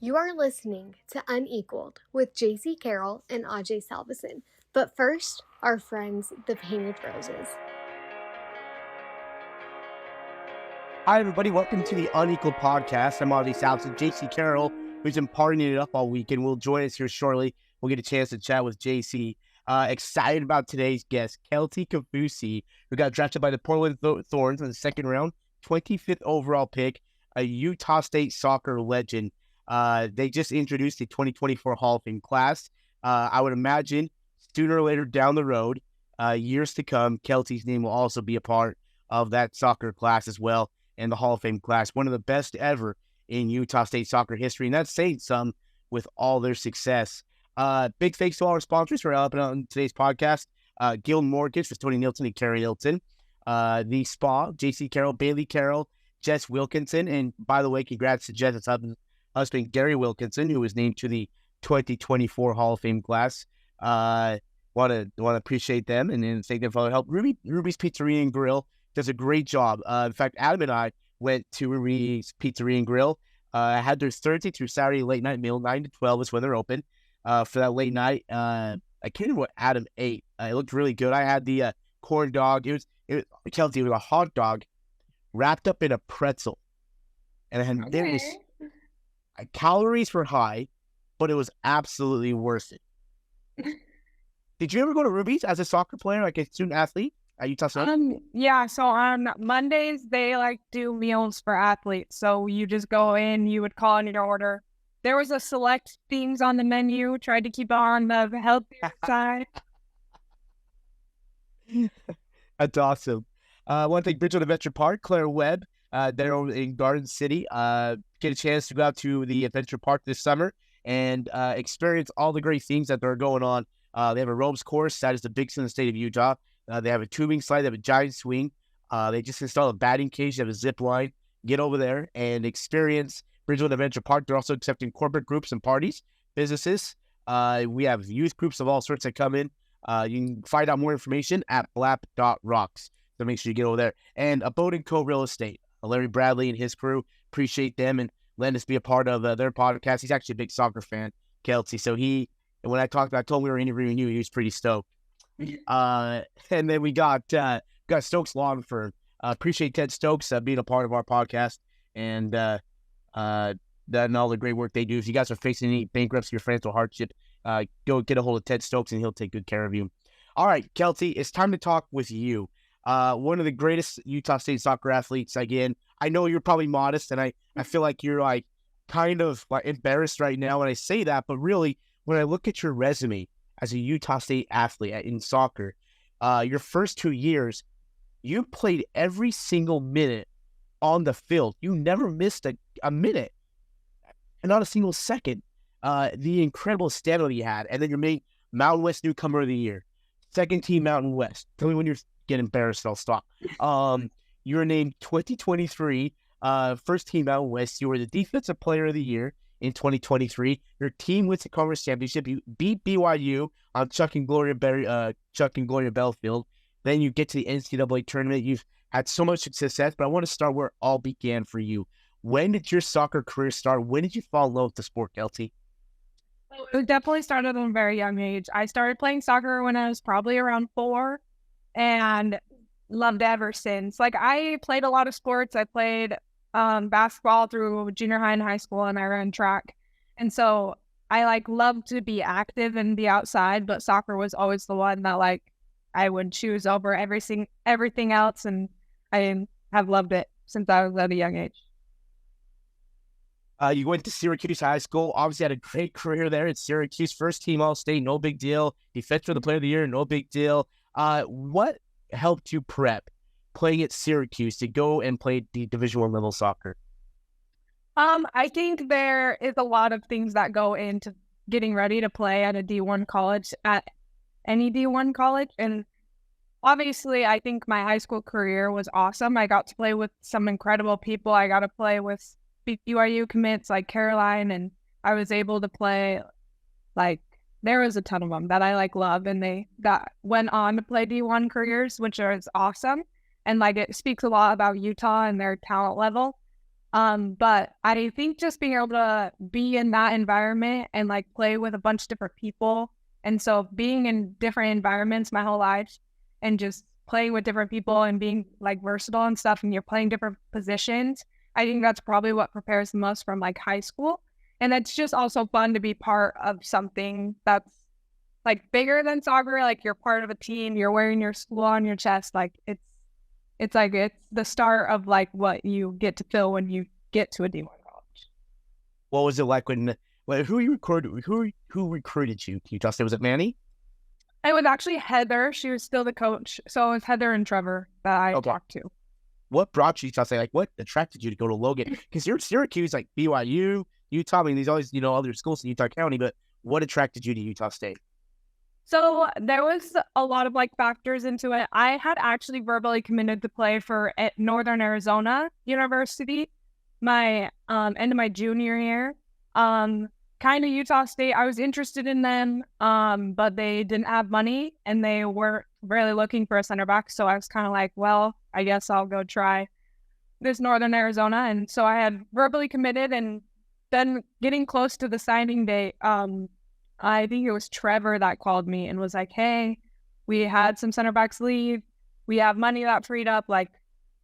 You are listening to Unequaled with JC Carroll and Ajay Salveson. But first, our friends, the Painted Roses. Hi, everybody. Welcome to the Unequaled podcast. I'm Ajay Salveson. JC Carroll, who's been partying it up all weekend, will join us here shortly. We'll get a chance to chat with JC. Excited about today's guest, Kelsey Kafusi, who got drafted by the Portland Thorns in the second round, 25th overall pick, a Utah State soccer legend. They just introduced the 2024 Hall of Fame class. I would imagine sooner or later down the road, years to come, Kelsey's name will also be a part of that soccer class as well, and the Hall of Fame class, one of the best ever in Utah State soccer history, and that's saying some with all their success. Big thanks to all our sponsors for helping out on today's podcast. Guild Mortgage for Tony Nilton and Carrie Hilton. The Spa, JC Carroll, Bailey Carroll, Jess Wilkinson, and by the way, congrats to Jess's husband, Gary Wilkinson, who was named to the 2024 Hall of Fame class. Want to appreciate them and thank them for their help. Ruby's Pizzeria and Grill does a great job. In fact, Adam and I went to Ruby's Pizzeria and Grill. Had their Thursday through Saturday late night meal, 9 to 12 is when they're open. For that late night, I can't remember what Adam ate. It looked really good. I had the corn dog. It was Kelsey, it was a hot dog wrapped up in a pretzel. And there was calories were high, but it was absolutely worth it. Did you ever go to Ruby's as a soccer player, like a student athlete at Utah State? Yeah, so on Mondays, they do meals for athletes. So you just go in, you would call in your order. There was a select things on the menu, tried to keep it on the healthier side. That's awesome. I want to thank Bridgewood Adventure Park, Claire Webb, they're over in Garden City. Get a chance to go out to the Adventure Park this summer and experience all the great things that are going on. They have a ropes course that is the biggest in the state of Utah. They have a tubing slide. They have a giant swing. They just installed a batting cage. They have a zip line. Get over there and experience Bridgewood Adventure Park. They're also accepting corporate groups and parties, businesses. We have youth groups of all sorts that come in. You can find out more information at blap.rocks. So make sure you get over there. And Abode & Co. Real Estate. Larry Bradley and his crew, appreciate them and letting us be a part of their podcast. He's actually a big soccer fan, Kelsey. So when I told him we were interviewing you, he was pretty stoked. And then we got Stokes Longford. Appreciate Ted Stokes being a part of our podcast and all the great work they do. If you guys are facing any bankruptcy or financial hardship, go get a hold of Ted Stokes and he'll take good care of you. All right, Kelsey, it's time to talk with you. One of the greatest Utah State soccer athletes. Again, I know you're probably modest, and I feel like you're kind of embarrassed right now when I say that, but really, when I look at your resume as a Utah State athlete in soccer, your first 2 years, you played every single minute on the field. You never missed a minute, and not a single second. The incredible stamina you had, and then you're made Mountain West Newcomer of the Year, second team Mountain West. Tell me when you're getting embarrassed, I'll stop. You were named 2023 first team Mountain West. You were the Defensive Player of the Year in 2023. Your team wins the conference championship. You beat BYU on Chuck and Gloria Belfield. Then you get to the NCAA tournament. You've had so much success, but I want to start where it all began for you. When did your soccer career start? When did you fall in love with the sport, Kelsey? It definitely started at a very young age. I started playing soccer when I was probably around 4 and loved it ever since. I played a lot of sports. I played basketball through junior high and high school, and I ran track. And so I loved to be active and be outside, but soccer was always the one that I would choose over everything else, and I have loved it since I was at a young age. You went to Syracuse High School, obviously had a great career there at Syracuse, first team All-State, no big deal. Defensive Player of the Year, no big deal. What helped you prep playing at Syracuse to go and play the Division I level soccer? I think there is a lot of things that go into getting ready to play at a D1 college, at any D1 college. And obviously, I think my high school career was awesome. I got to play with some incredible people. I got to play with BYU commits like Caroline, and I was able to play there was a ton of them that I love, and they went on to play D1 careers, which is awesome. And it speaks a lot about Utah and their talent level. But I think just being able to be in that environment and like play with a bunch of different people. And so being in different environments my whole life and just playing with different people and being like versatile and stuff, and you're playing different positions, I think that's probably what prepares the most from like high school. And it's just also fun to be part of something that's like bigger than soccer. Like you're part of a team, you're wearing your school on your chest. Like it's like it's the start of like what you get to feel when you get to a D1 college. What was it like who you recruited? Who recruited you to Utah State? Was it Manny? It was actually Heather. She was still the coach. So it was Heather and Trevor that I talked to. What brought you to Utah State? Like, what attracted you to go to Logan? Because you're Syracuse, like BYU, Utah. I mean, there's always, other schools in Utah County, but what attracted you to Utah State? So there was a lot of like factors into it. I had actually verbally committed to play for Northern Arizona University my end of my junior year. Kind of Utah State, I was interested in them, but they didn't have money and they weren't really looking for a center back. So I was kind of like, well, I guess I'll go try this Northern Arizona. And so I had verbally committed, and then getting close to the signing date, I think it was Trevor that called me and was like, hey, we had some center backs leave. We have money that freed up. Like,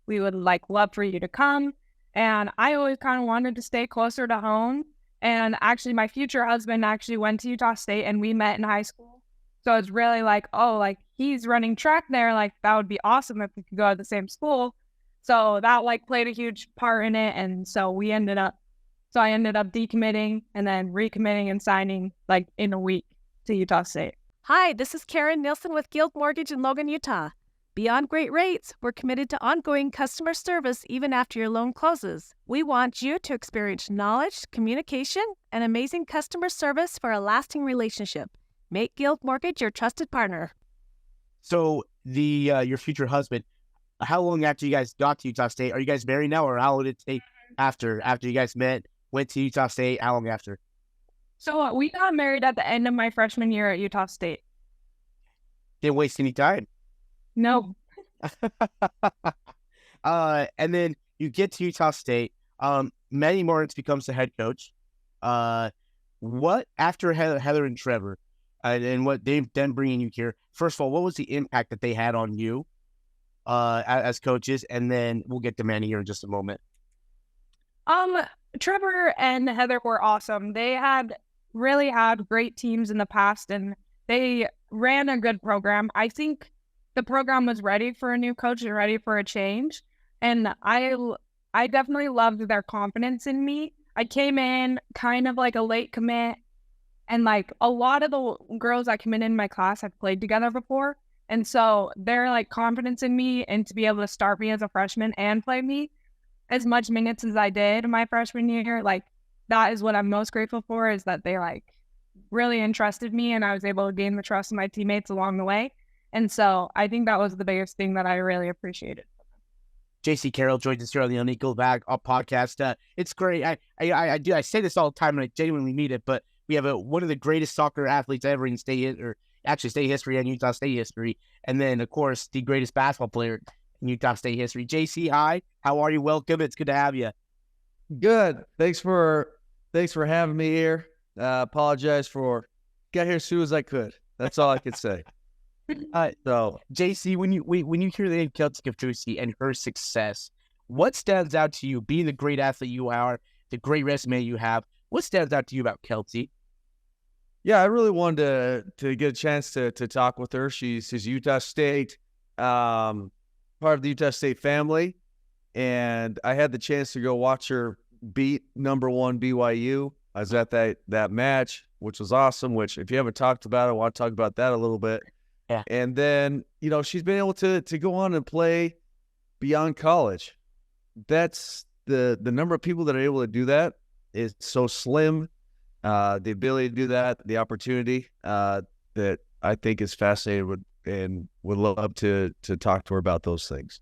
we would like love for you to come. And I always kind of wanted to stay closer to home. And actually, my future husband actually went to Utah State and we met in high school. So it's really like, oh, like he's running track there. Like that would be awesome if we could go to the same school. So that like played a huge part in it. And so I ended up decommitting and then recommitting and signing like in a week to Utah State. Hi, this is Karen Nielsen with Guild Mortgage in Logan, Utah. Beyond great rates, we're committed to ongoing customer service even after your loan closes. We want you to experience knowledge, communication, and amazing customer service for a lasting relationship. Make Guild Mortgage your trusted partner. So your future husband, how long after you guys got to Utah State? Are you guys married now, or how long did it take after you guys met, went to Utah State? How long after? So we got married at the end of my freshman year at Utah State. Didn't waste any time. No. And then you get to Utah State. Manny Martins becomes the head coach. What after Heather and Trevor, and what they've then bringing you here? First of all, what was the impact that they had on you, as coaches? And then we'll get to Manny here in just a moment. Trevor and Heather were awesome. They had really had great teams in the past, and they ran a good program. I think the program was ready for a new coach and ready for a change. And I definitely loved their confidence in me. I came in kind of like a late commit, and like a lot of the girls that come in my class had played together before. And so their like confidence in me and to be able to start me as a freshman and play me as much minutes as I did my freshman year, like that is what I'm most grateful for, is that they like really entrusted me and I was able to gain the trust of my teammates along the way. And so I think that was the biggest thing that I really appreciated. JC Carroll joins us here on the Unequaled podcast. It's great. I say this all the time and I genuinely mean it, but we have one of the greatest soccer athletes ever in state history and Utah State history. And then, of course, the greatest basketball player in Utah State history. JC, hi. How are you? Welcome. It's good to have you. Good. Thanks for having me here. Apologize for got here as soon as I could. That's all I could say. So JC, when you hear the name Kelsey Kafusi and her success, what stands out to you? Being the great athlete you are, the great resume you have, what stands out to you about Kelsey? Yeah, I really wanted to get a chance to talk with her. She's Utah State, part of the Utah State family, and I had the chance to go watch her beat number 1 BYU. I was at that match, which was awesome. Which, if you haven't talked about it, I want to talk about that a little bit. Yeah. And then, she's been able to go on and play beyond college. That's the number of people that are able to do that is so slim. The ability to do that, the opportunity, that I think is fascinating and would love to talk to her about those things.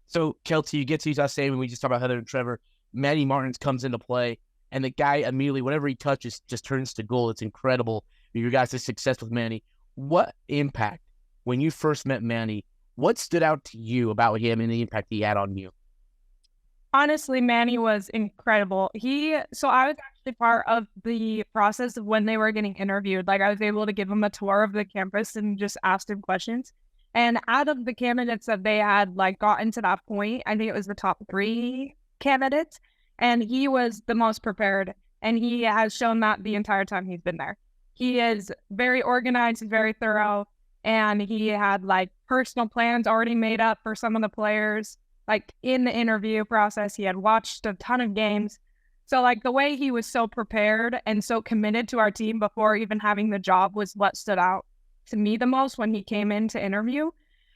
So, Kelsey, you get to Utah State, when we just talked about Heather and Trevor, Manny Martins comes into play, and the guy immediately, whatever he touches, just turns to gold. It's incredible. Your guys' success with Manny. What impact, when you first met Manny, what stood out to you about him and the impact he had on you? Honestly, Manny was incredible. So I was actually part of the process of when they were getting interviewed. Like I was able to give him a tour of the campus and just ask him questions. And out of the candidates that they had like gotten to that point, I think it was the top 3 candidates, and he was the most prepared. And he has shown that the entire time he's been there. He is very organized, very thorough, and he had like personal plans already made up for some of the players. Like in the interview process, he had watched a ton of games. So like the way he was so prepared and so committed to our team before even having the job was what stood out to me the most when he came in to interview.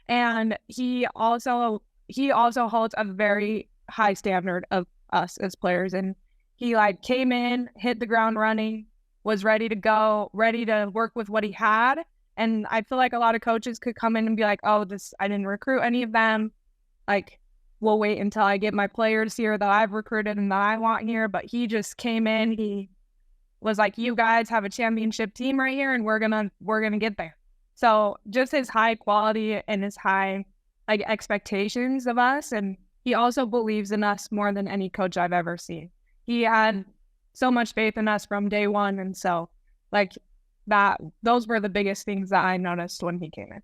And he also holds a very high standard of us as players. And he like came in, hit the ground running, was ready to go, ready to work with what he had. And I feel like a lot of coaches could come in and be like, oh, I didn't recruit any of them. Like, we'll wait until I get my players here that I've recruited and that I want here. But he just came in. He was like, you guys have a championship team right here, and we're gonna get there. So just his high quality and his high like expectations of us, and he also believes in us more than any coach I've ever seen. He had so much faith in us from day one, and so like those were the biggest things that I noticed when he came in.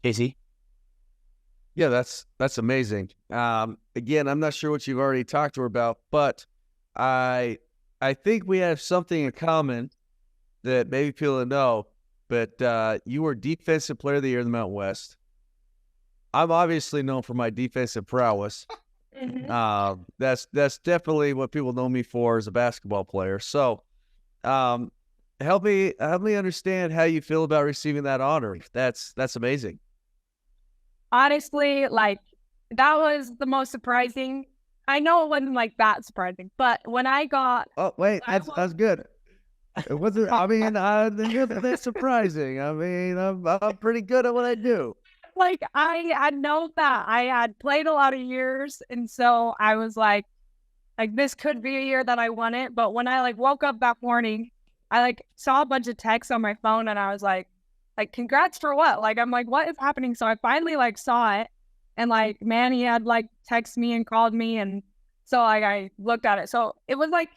Casey? Yeah, that's amazing. Again, I'm not sure what you've already talked to her about, but I think we have something in common that maybe people don't know. But you were Defensive Player of the Year in the Mountain West. I'm obviously known for my defensive prowess. That's definitely what people know me for as a basketball player. So, help me understand how you feel about receiving that honor. That's amazing. Honestly, like that was the most surprising. I know it wasn't like that surprising, but when I got that's good. It wasn't. I mean, that's surprising. I mean, I'm pretty good at what I do. Like I had known that I had played a lot of years, and so I was like this could be a year that I won it. But when I like woke up that morning, I like saw a bunch of texts on my phone, and I was like, congrats for what? Like, I'm like, what is happening? So I finally like saw it, and like Manny had like texted me and called me, and so like I looked at it. So it was like,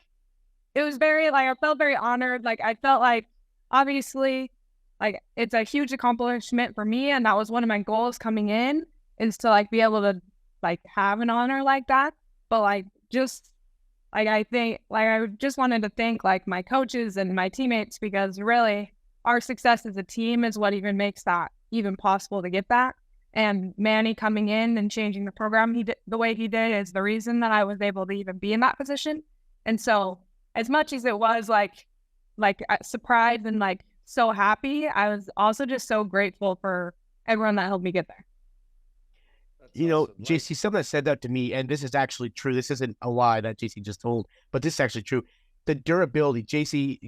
it was very like, I felt very honored. Like I felt like obviously like it's a huge accomplishment for me, and that was one of my goals coming in, is to like be able to like have an honor like that. But like just like I think like I just wanted to thank like my coaches and my teammates, because really our success as a team is what even makes that even possible to get that. And Manny coming in and changing the program the way he did is the reason that I was able to even be in that position. And so as much as it was like surprised and like so happy, I was also just so grateful for everyone that helped me get there. You know, JC, someone that said that to me, and this is actually true. This isn't a lie that JC just told, but this is actually true. The durability.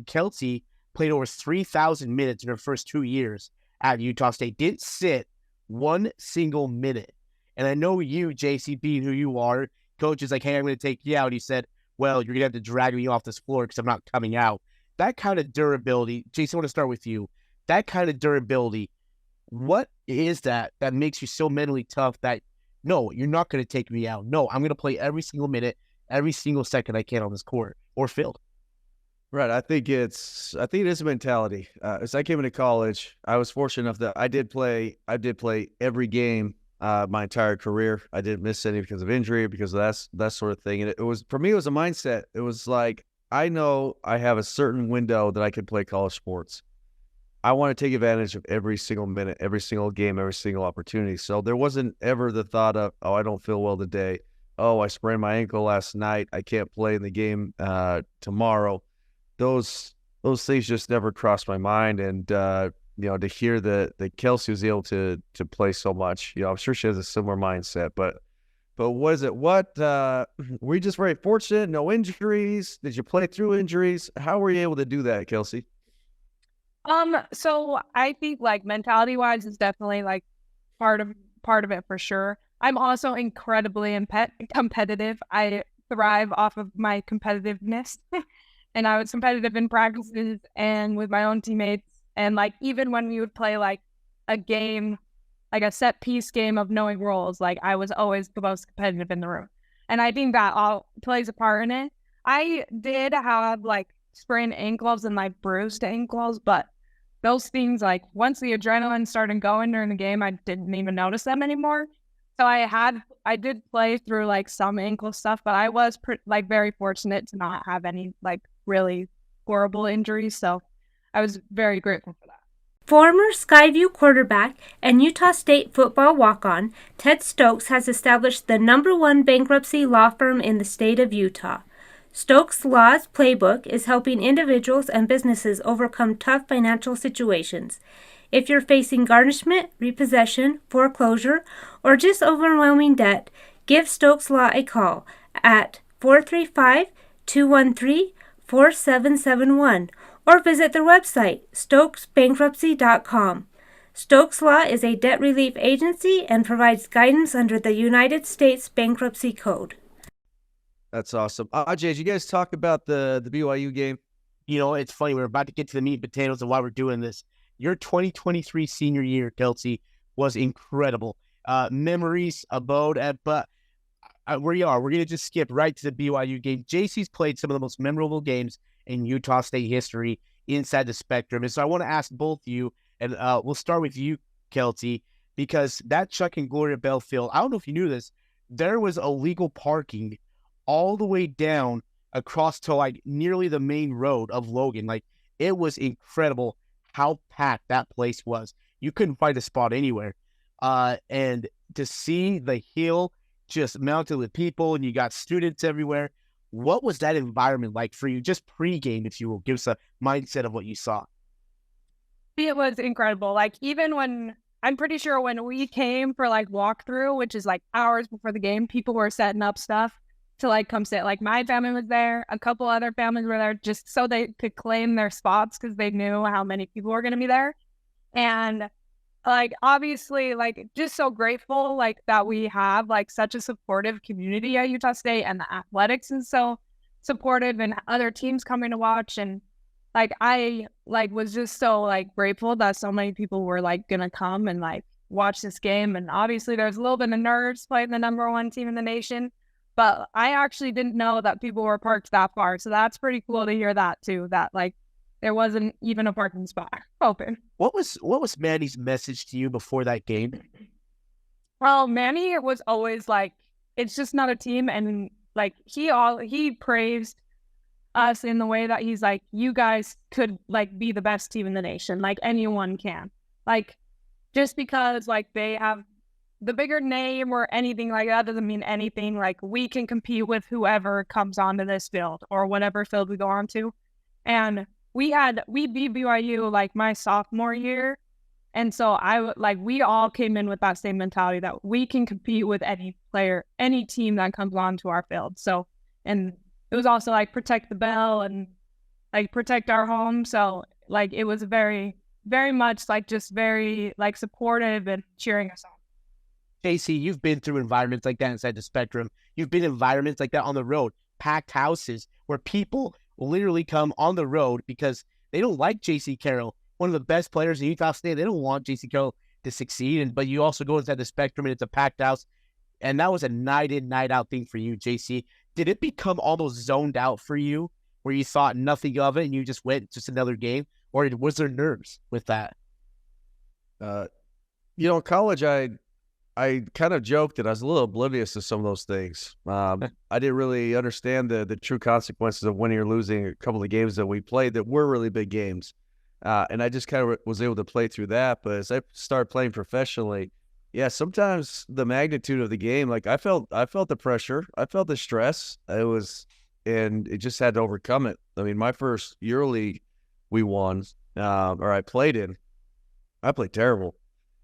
Kelsey played over 3,000 minutes in her first 2 years at Utah State. Didn't sit one single minute. And I know you, JC, being who you are, coach is like, hey, I'm going to take you out. He said, well, you're going to have to drag me off this floor because I'm not coming out. That kind of durability, JC, I want to start with you. That kind of durability, what is that makes you so mentally tough that, no, you're not going to take me out. No, I'm going to play every single minute, every single second I can on this court or field. Right. I think it is a mentality. As I came into college, I was fortunate enough that I did play every game my entire career. I didn't miss any because of injury, because of that sort of thing. And it was, for me, it was a mindset. It was like, I know I have a certain window that I can play college sports. I want to take advantage of every single minute, every single game, every single opportunity. So there wasn't ever the thought of, oh, I don't feel well today. Oh, I sprained my ankle last night. I can't play in the game tomorrow. Those things just never crossed my mind. And, to hear that Kelsey was able to play so much, I'm sure she has a similar mindset, but what is it? Were you just very fortunate? No injuries? Did you play through injuries? How were you able to do that, Kelsey? So I think like mentality wise is definitely like part of it for sure. I'm also incredibly competitive. I thrive off of my competitiveness. And I was competitive in practices and with my own teammates. And like, even when we would play like a game like a set piece game of knowing roles. Like I was always the most competitive in the room. And I think that all plays a part in it. I did have like sprained ankles and like bruised ankles, but those things, like once the adrenaline started going during the game, I didn't even notice them anymore. So I did play through like some ankle stuff, but I was like very fortunate to not have any like really horrible injuries. So I was very grateful for that. Former Skyview quarterback and Utah State football walk-on, Ted Stokes has established the #1 bankruptcy law firm in the state of Utah. Stokes Law's playbook is helping individuals and businesses overcome tough financial situations. If you're facing garnishment, repossession, foreclosure, or just overwhelming debt, give Stokes Law a call at 435-213-4771 or visit their website, stokesbankruptcy.com. Stokes Law is a debt relief agency and provides guidance under the United States Bankruptcy Code. That's awesome. Ajay, did you guys talk about the BYU game? You know, it's funny. We're about to get to the meat and potatoes of why we're doing this. Your 2023 senior year, Kelsey, was incredible. Memories abode at, but where you are, we're going to just skip right to the BYU game. JC's played some of the most memorable games in Utah State history inside the Spectrum. And so I want to ask both of you, and we'll start with you, Kelsey, because that Chuck and Gloria Bell field, I don't know if you knew this, there was illegal parking all the way down across to like nearly the main road of Logan. Like it was incredible how packed that place was. You couldn't find a spot anywhere. And to see the hill just mounted with people and you got students everywhere, what was that environment like for you? Just pregame, if you will, give us a mindset of what you saw. It was incredible. Like even when, I'm pretty sure when we came for like walkthrough, which is like hours before the game, people were setting up stuff to like come sit. Like my family was there, a couple other families were there just so they could claim their spots because they knew how many people were going to be there. And like obviously like just so grateful like that we have like such a supportive community at Utah State, and the athletics is so supportive and other teams coming to watch. And like I like was just so like grateful that so many people were like gonna come and like watch this game. And obviously there's a little bit of nerves playing the #1 team in the nation, but I actually didn't know that people were parked that far. So that's pretty cool to hear that too, that like there wasn't even a parking spot open. What was Manny's message to you before that game? Well, Manny was always like, it's just not a team. And like he praised us in the way that he's like, you guys could like be the best team in the nation. Like anyone can. Like just because like they have the bigger name or anything like that doesn't mean anything. Like we can compete with whoever comes onto this field or whatever field we go on to. And we beat BYU like my sophomore year. And so we all came in with that same mentality that we can compete with any player, any team that comes onto our field. So, and it was also like protect the bell and like protect our home. So like it was very, very much like just very like supportive and cheering us on. JC, you've been through environments like that inside the Spectrum. You've been in environments like that on the road, packed houses where people will literally come on the road because they don't like JC Carroll, one of the best players in Utah State. They don't want JC Carroll to succeed. But you also go inside the Spectrum and it's a packed house. And that was a night in, night out thing for you, JC. Did it become almost zoned out for you where you thought nothing of it and you just went just another game? Or was there nerves with that? In college, I kind of joked that I was a little oblivious to some of those things. I didn't really understand the true consequences of winning or losing a couple of games that we played that were really big games. And I just kind of was able to play through that. But as I started playing professionally, yeah, sometimes the magnitude of the game, like I felt the pressure. I felt the stress. And it just had to overcome it. I mean, my first EuroLeague we won, or I played in, I played terrible.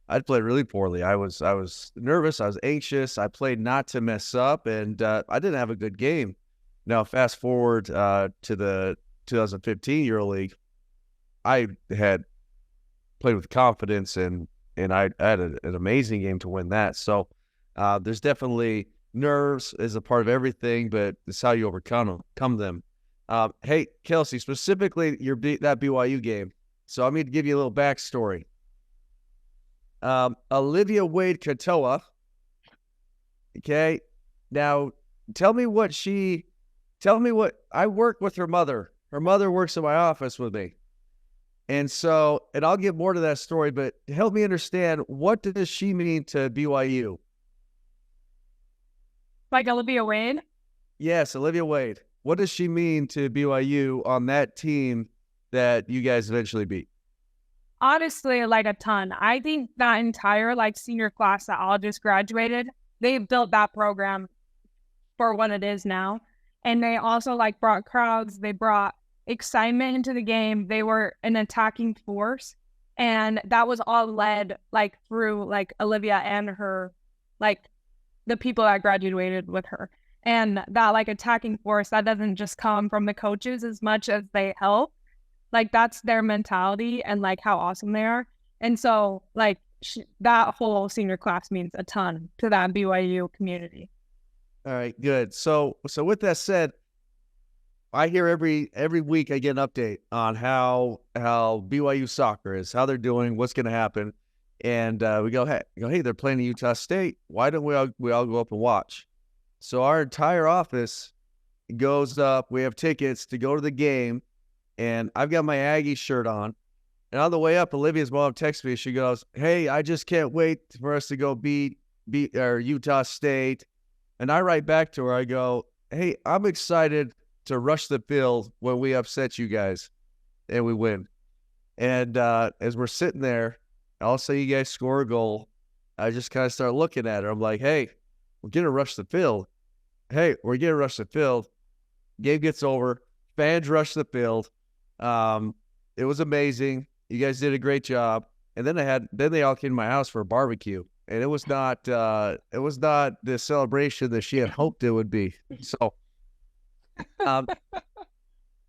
I played really poorly. I was nervous. I was anxious. I played not to mess up, and I didn't have a good game. Now, fast forward to the 2015 EuroLeague, I had played with confidence, and I had an amazing game to win that. So there's definitely nerves is a part of everything, but it's how you overcome them. Hey, Kelsey, specifically that BYU game. So I'm going to give you a little backstory. Olivia Wade Katoa. Okay. Now, tell me what I work with her mother. Her mother works in my office with me. And I'll get more to that story, but help me understand, what does she mean to BYU? Like Olivia Wade? Yes, Olivia Wade. What does she mean to BYU on that team that you guys eventually beat? Honestly, like a ton. I think that entire like senior class that all just graduated, they built that program for what it is now. And they also like brought crowds, they brought excitement into the game. They were an attacking force. And that was all led like through like Olivia and her, like the people that graduated with her. And that like attacking force, that doesn't just come from the coaches as much as they help. Like that's their mentality and like how awesome they are. And so like that whole senior class means a ton to that BYU community. All right, good. So with that said, I hear every week I get an update on how BYU soccer is, how they're doing, what's going to happen, and we go, hey, they're playing at Utah State. Why don't we all go up and watch? So our entire office goes up. We have tickets to go to the game, and I've got my Aggie shirt on. And on the way up, Olivia's mom texts me. She goes, "Hey, I just can't wait for us to go beat Utah State." And I write back to her. I go, "Hey, I'm excited to rush the field when we upset you guys and we win." And as we're sitting there, I'll say you guys score a goal. I just kind of start looking at her. I'm like, "Hey, we're going to rush the field. Hey, we're going to rush the field." Game gets over. Fans rush the field. It was amazing. You guys did a great job. And then they all came to my house for a barbecue. And it was not the celebration that she had hoped it would be. So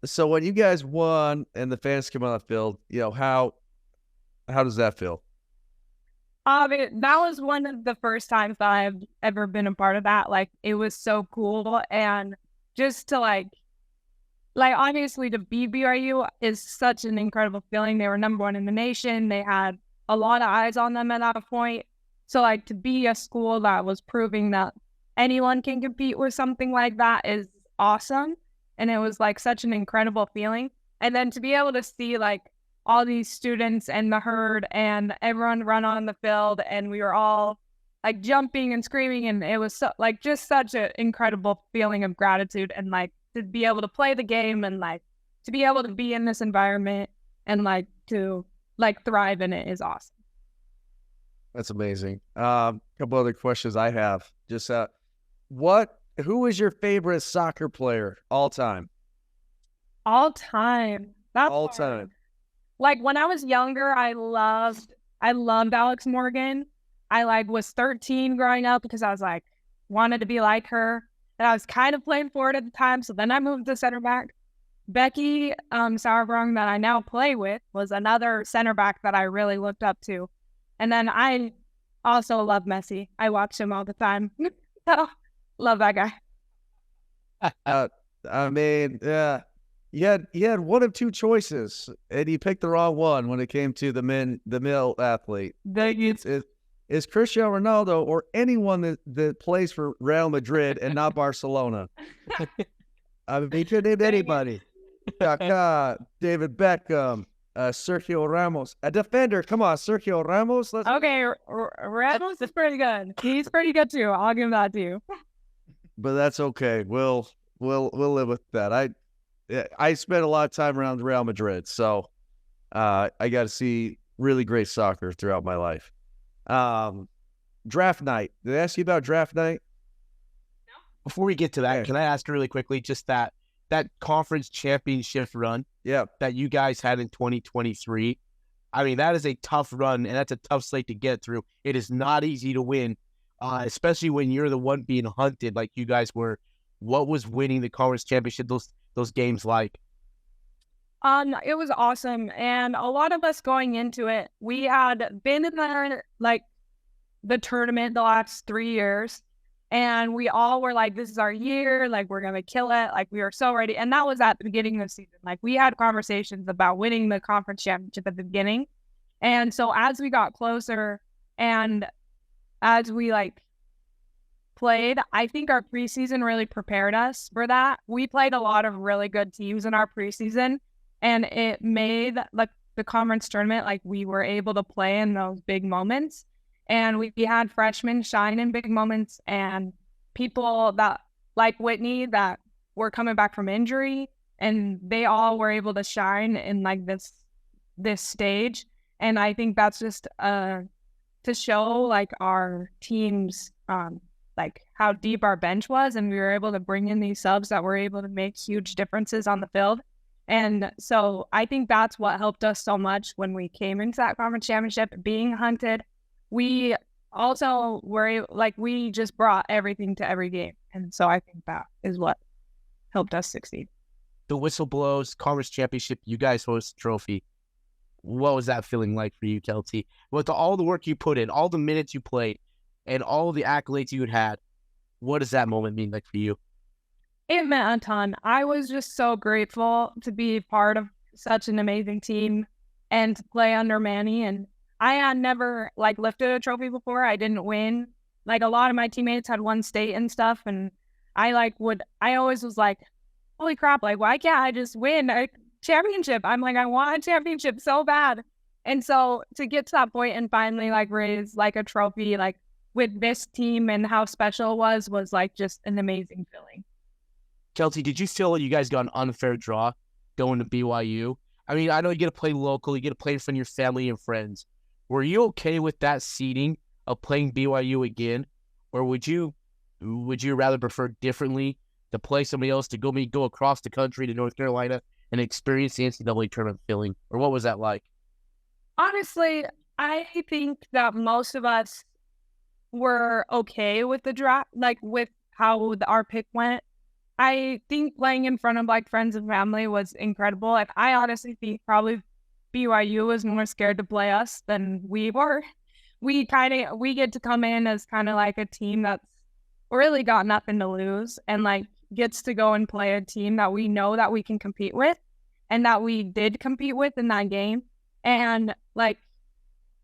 so when you guys won and the fans came on the field, how does that feel? That was one of the first times that I've ever been a part of that. Like, it was so cool. And just to like obviously to beat BYU is such an incredible feeling. They were number one in the nation. They had a lot of eyes on them at that point. So like to be a school that was proving that anyone can compete with something like that is awesome. And it was like such an incredible feeling. And then to be able to see like all these students and the herd and everyone run on the field, and we were all like jumping and screaming, and it was so, like just such an incredible feeling of gratitude, and like to be able to play the game and like to be able to be in this environment and like to like thrive in it is awesome. That's amazing. Couple other questions I have. Just who is your favorite soccer player all time? All time. That's all hard. Time. Like when I was younger, I loved Alex Morgan. I like was 13 growing up because I was like wanted to be like her, and I was kind of playing forward at the time. So then I moved to center back. Becky Sauerbrunn, that I now play with, was another center back that I really looked up to. And then I also love Messi. I watch him all the time. So, love that guy. I mean, yeah. You had one of two choices, and you picked the wrong one when it came to the male athlete. It's Cristiano Ronaldo or anyone that plays for Real Madrid and not Barcelona. I mean, you could name anybody. Kaká, David Beckham, Sergio Ramos, a defender. Come on, Sergio Ramos. Okay, Ramos is pretty good. He's pretty good too. I'll give that to you. But that's okay. We'll live with that. I spent a lot of time around Real Madrid, so I got to see really great soccer throughout my life. Draft night. Did I ask you about draft night? No. Before we get to that, Can I ask really quickly just that conference championship run that you guys had in 2023? I mean, that is a tough run, and that's a tough slate to get through. It is not easy to win, especially when you're the one being hunted like you guys were. What was winning the conference championship those games like? It was awesome, and a lot of us going into it, we had been in the tournament the last 3 years, and we all were like, "This is our year! Like, we're gonna kill it! Like, we are so ready." And that was at the beginning of the season. Like, we had conversations about winning the conference championship at the beginning, and so as we got closer, And as we played, I think our preseason really prepared us for that. We played a lot of really good teams in our preseason, and it made the conference tournament, we were able to play in those big moments. And we had freshmen shine in big moments, and people that like Whitney that were coming back from injury, and they all were able to shine in this stage. And I think that's just to show our teams how deep our bench was, and we were able to bring in these subs that were able to make huge differences on the field. And so I think that's what helped us so much when we came into that conference championship, being hunted. We also were we just brought everything to every game. And so I think that is what helped us succeed. The whistle blows, conference championship, you guys host the trophy. What was that feeling like for you, Kelsey? With all the work you put in, all the minutes you played, and all the accolades you had, what does that moment mean like for you? It meant a ton. I was just so grateful to be part of such an amazing team and to play under Manny. And I had never lifted a trophy before. I didn't win. A lot of my teammates had won state and stuff, and I always was holy crap, why can't I just win a championship? I want a championship so bad. And so to get to that point and finally raise a trophy with this team and how special it was just an amazing feeling. Kelsey, did you feel you guys got an unfair draw going to BYU? I mean, I know you get to play local, you get to play in front of your family and friends. Were you okay with that seeding of playing BYU again, or would you rather prefer differently to play somebody else, to go across the country to North Carolina and experience the NCAA tournament feeling? Or what was that like? Honestly, I think that most of us were okay with the draft, with how our pick went. I think playing in front of friends and family was incredible. I honestly think probably BYU was more scared to play us than we were. We get to come in as kind of a team that's really got nothing to lose, and gets to go and play a team that we know that we can compete with, and that we did compete with in that game. And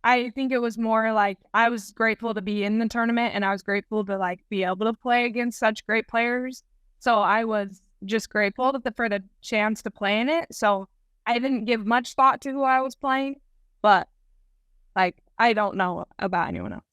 I think it was more I was grateful to be in the tournament, and I was grateful to be able to play against such great players. So I was just grateful for the chance to play in it. So I didn't give much thought to who I was playing, but I don't know about anyone else.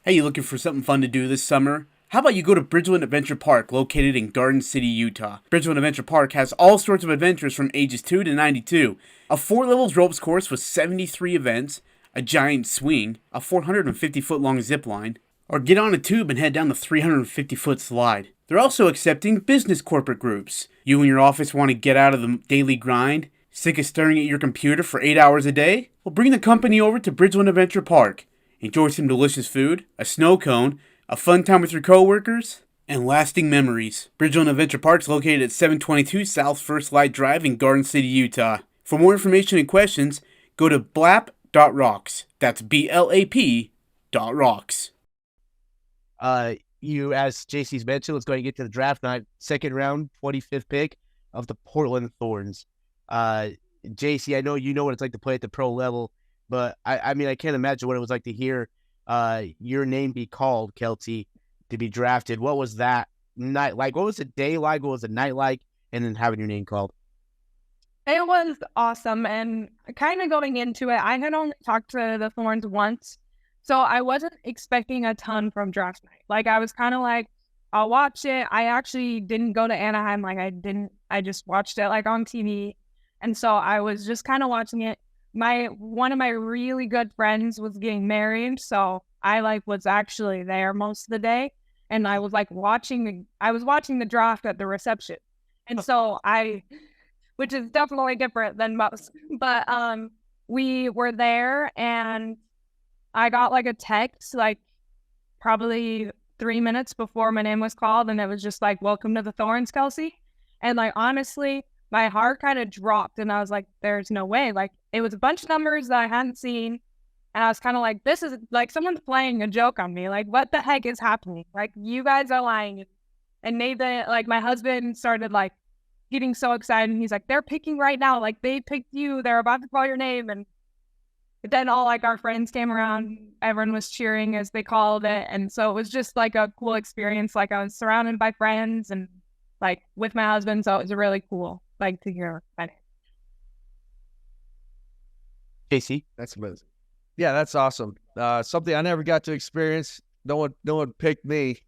Hey, you looking for something fun to do this summer? How about you go to Bridgeland Adventure Park, located in Garden City, Utah. Bridgeland Adventure Park has all sorts of adventures from ages 2 to 92. A 4-levels ropes course with 73 events, a giant swing, a 450-foot long zip line, or get on a tube and head down the 350-foot slide. They're also accepting business corporate groups. You and your office want to get out of the daily grind? Sick of staring at your computer for 8 hours a day? Well, bring the company over to Bridgeland Adventure Park. Enjoy some delicious food, a snow cone, a fun time with your coworkers, and lasting memories. Bridgeland Adventure Park is located at 722 South First Light Drive in Garden City, Utah. For more information and questions, go to blap.rocks. That's BLAP.rocks. You, as JC's mentioned, let's go ahead and get to the draft night. Second round, 25th pick of the Portland Thorns. JC, I know you know what it's like to play at the pro level, but I mean, I can't imagine what it was like to hear your name be called, Kelsey, to be drafted. What was that night like? What was the day like? What was the night like? And then having your name called. It was awesome. And kind of going into it, I had only talked to the Thorns once, so I wasn't expecting a ton from draft night. I was kind of I'll watch it. I actually didn't go to Anaheim. I just watched it on TV. And so I was just kind of watching it. One of my really good friends was getting married, so I was actually there most of the day, and I was watching the draft at the reception. And so which is definitely different than most, but we were there, and I got a text probably 3 minutes before my name was called, and it was just welcome to the Thorns, Kelsey. And honestly, my heart kind of dropped, and I was there's no way. It was a bunch of numbers that I hadn't seen, and I was kind of this is someone's playing a joke on me. What the heck is happening? You guys are lying. And Nathan, my husband started getting so excited, and he's they're picking right now. They picked you. They're about to call your name. And then all like our friends came around, everyone was cheering as they called it. And so it was just like a cool experience. Like I was surrounded by friends and like with my husband. So it was really cool, like to hear my name. Casey. That's amazing. Yeah, that's awesome. Something I never got to experience. No one picked me.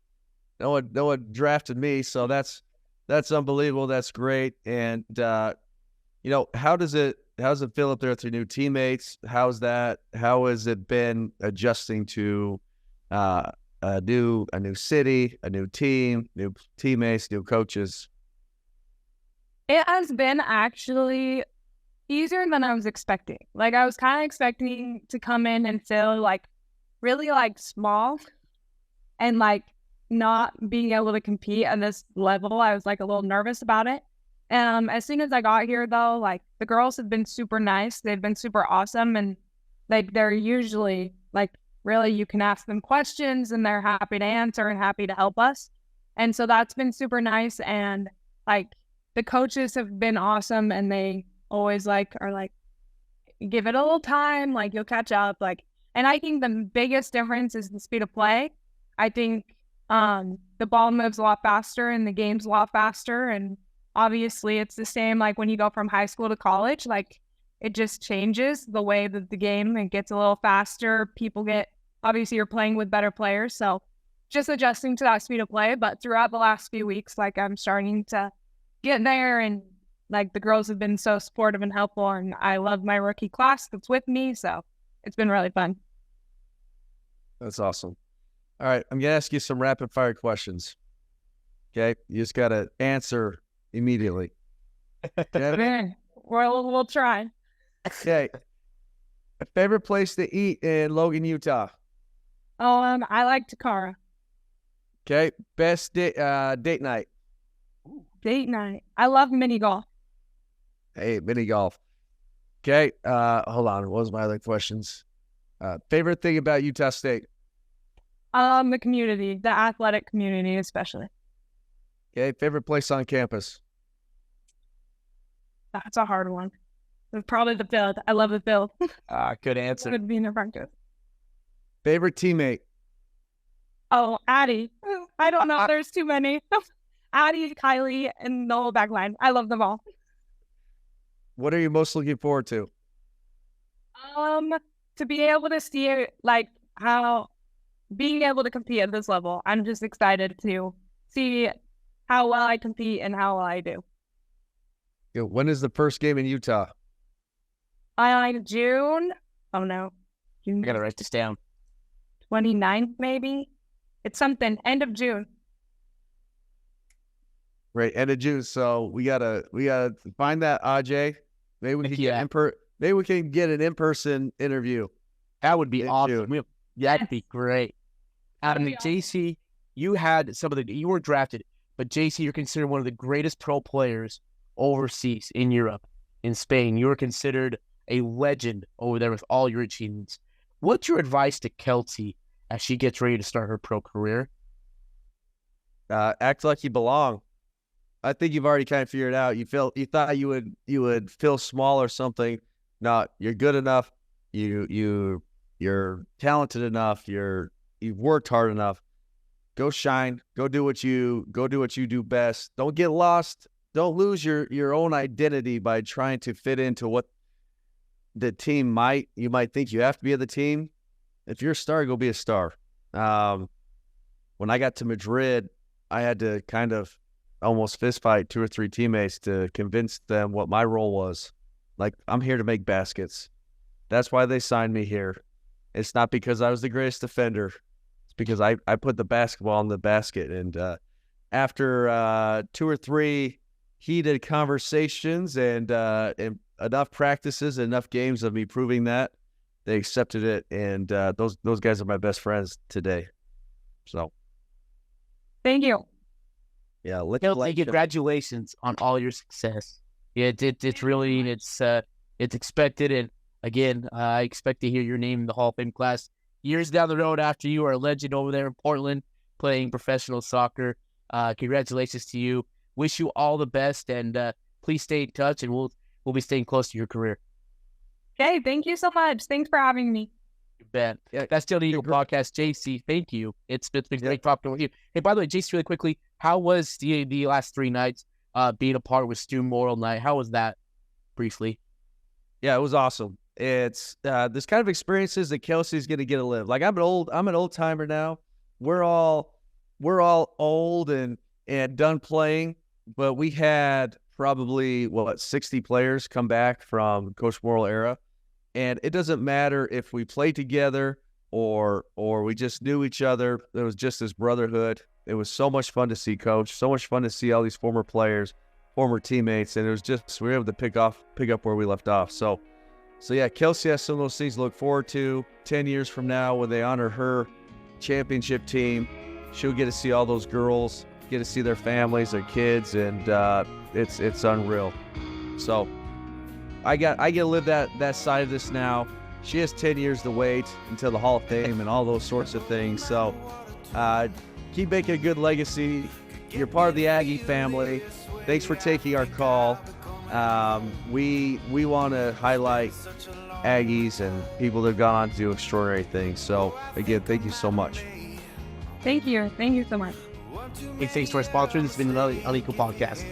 No one drafted me. So that's unbelievable. That's great. And how does it feel up there with your new teammates? How has it been adjusting to a new city, a new team, new teammates, new coaches? It has been actually easier than I was expecting. Like I was kind of expecting to come in and feel like really like small and like not being able to compete at this level. I was like a little nervous about it. As soon as I got here though, like the girls have been super nice. They've been super awesome. And like they're usually like really you can ask them questions and they're happy to answer and happy to help us. And so that's been super nice. And like the coaches have been awesome and they always like are like, give it a little time, like you'll catch up. Like, and I think the biggest difference is the speed of play. I think the ball moves a lot faster and the game's a lot faster. And obviously it's the same like when you go from high school to college, like it just changes the way that the game, it gets a little faster. Obviously you're playing with better players. So just adjusting to that speed of play. But throughout the last few weeks, like I'm starting to get there and like the girls have been so supportive and helpful. And I love my rookie class that's with me. So it's been really fun. That's awesome. All right. I'm going to ask you some rapid fire questions. Okay. You just got to answer immediately. Okay. We'll try. Okay. A favorite place to eat in Logan, Utah? I like Takara. Okay. Best date night? Date night. I love mini golf. Hey, mini golf. Okay. Hold on. What was my other questions? Favorite thing about Utah State? The community, the athletic community, especially. Okay. Favorite place on campus? That's a hard one. Probably the field. I love the field. Good answer. Good being in practice. Favorite teammate? Oh, Addie. I don't know. There's too many. Addie, Kylie, and the whole back line. I love them all. What are you most looking forward to? To be able to see like how being able to compete at this level. I'm just excited to see how well I compete and how well I do. When is the first game in Utah? June. Oh no. June. I gotta write this down. 29th, maybe. It's something. End of June. Right, end of June. So we gotta find that Ajay. Maybe we can get an in-person interview. That would be awesome. June. That'd be great. JC, you weren't drafted, but JC, you're considered one of the greatest pro players overseas in Europe, in Spain. You were considered a legend over there with all your achievements. What's your advice to Kelsey as she gets ready to start her pro career? Act like you belong. I think you've already kind of figured it out. You thought you would feel small or something. No, you're good enough. You're talented enough. You've worked hard enough. Go shine. Go do what you do best. Don't get lost. Don't lose your own identity by trying to fit into what the team you might think you have to be of the team. If you're a star, go be a star. When I got to Madrid, I had to kind of almost fist fight 2 or 3 teammates to convince them what my role was. Like, I'm here to make baskets. That's why they signed me here. It's not because I was the greatest defender. It's because I put the basketball in the basket. And after 2 or 3 heated conversations and enough practices, enough games of me proving that, they accepted it. And those guys are my best friends today. So, thank you. Yeah, congratulations on all your success. Yeah, it's really it's expected, and again, I expect to hear your name in the Hall of Fame class years down the road after you are a legend over there in Portland playing professional soccer. Congratulations to you. Wish you all the best, and please stay in touch, and we'll be staying close to your career. Okay, thank you so much. Thanks for having me. You bet. That's still the Unequaled podcast. JC, thank you. It's been great talking with you. Hey, by the way, JC, really quickly, how was the last 3 nights being a part with Stu Memorial Night? How was that, briefly? Yeah, it was awesome. It's this kind of experiences that Kelsey's going to get to live. Like I'm an old timer now. We're all old and done playing, but we had probably 60 players come back from Coach Memorial era. And it doesn't matter if we played together or we just knew each other. It was just this brotherhood. It was so much fun to see Coach, so much fun to see all these former players, former teammates, and it was just we were able to pick up where we left off. So yeah, Kelsey has some of those things to look forward to. 10 years from now, when they honor her championship team, she'll get to see all those girls, get to see their families, their kids, and it's unreal. So I get to live that side of this now. She has 10 years to wait until the Hall of Fame and all those sorts of things. So keep making a good legacy. You're part of the Aggie family. Thanks for taking our call. We want to highlight Aggies and people that have gone on to do extraordinary things. So again, thank you so much. Thank you. Thank you so much. Hey, thanks to our sponsors. This has been another Unequal podcast.